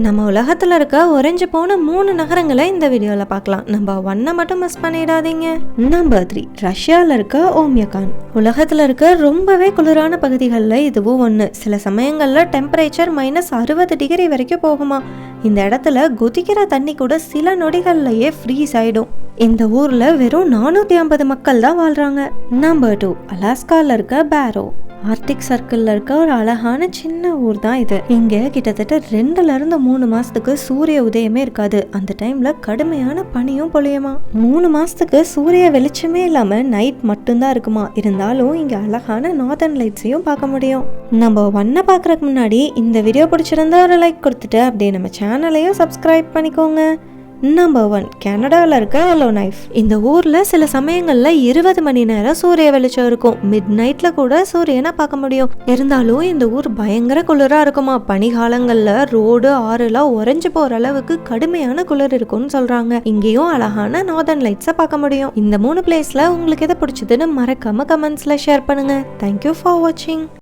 நம்ம உலகத்துல இருக்க உறைஞ்சு போன 3 நகரங்களை இந்த வீடியோல பார்க்கலாம். நம்பர் 1 மட்டும் மிஸ் பண்ணிடாதீங்க. நம்பர் 3 ரஷ்யால இருக்க ஓமியகான். உலகத்துல இருக்க ரொம்பவே குளிரான பகுதிகளில் இதுவும் ஒன்று. சில சமயங்கள்ல டெம்பரேச்சர் -60 டிகிரி வரைக்கும் போகுமா. இந்த இடத்துல கொதிக்கிற தண்ணி கூட சில நொடிகள்லயே ஃப்ரீஸ் ஆயிடும். இந்த ஊர்ல வெறும் 450 மக்கள் தான் வாழ்றாங்க. நம்பர் 2 அலாஸ்கால இருக்க பேரோ. ஆர்டிக் சர்க்கிள்ல இருக்க ஒரு அழகான சின்ன ஊர் தான் இது. இங்க கிட்டத்தட்ட 2ல இருந்து 3 மாசத்துக்கு சூரிய உதயமே இருக்காது. அந்த டைம்ல கடுமையான பனியும் பொழியுமா. 3 மாசத்துக்கு சூரிய வெளிச்சமே இல்லாம நைட் மட்டும்தான் இருக்குமா. இருந்தாலும் இங்க அழகான நார்தர்ன் லைட்ஸையும் பார்க்க முடியும். நம்ம 1 பார்க்கறதுக்கு முன்னாடி இந்த வீடியோ பிடிச்சிருந்தா ஒரு லைக் கொடுத்துட்டு அப்படியே நம்ம சேனலையும் சப்ஸ்கிரைப் பண்ணிக்கோங்க. நம்பர் 1 கனடாவில் இருக்க எல்லோ நைஃப். இந்த ஊர்ல சில சமயங்கள்ல 20 மணி நேரம் சூரிய வெளிச்சம் இருக்கும். மிட் நைட்ல கூட சூரியனை பார்க்க முடியும். இருந்தாலும் இந்த ஊர் பயங்கர குளிரா இருக்குமா. பனிகாலங்கள்ல ரோடு ஆறுலாம் உறைஞ்சு போற அளவுக்கு கடுமையான குளிர் இருக்கும்னு சொல்றாங்க. இங்கேயும் அழகான நார்தர்ன் லைட்ஸை பார்க்க முடியும். இந்த 3 பிளேஸ்ல உங்களுக்கு எதை பிடிச்சதுன்னு மறக்காம கமெண்ட்ஸ்ல ஷேர் பண்ணுங்க. தேங்க்யூ ஃபார் வாட்சிங்.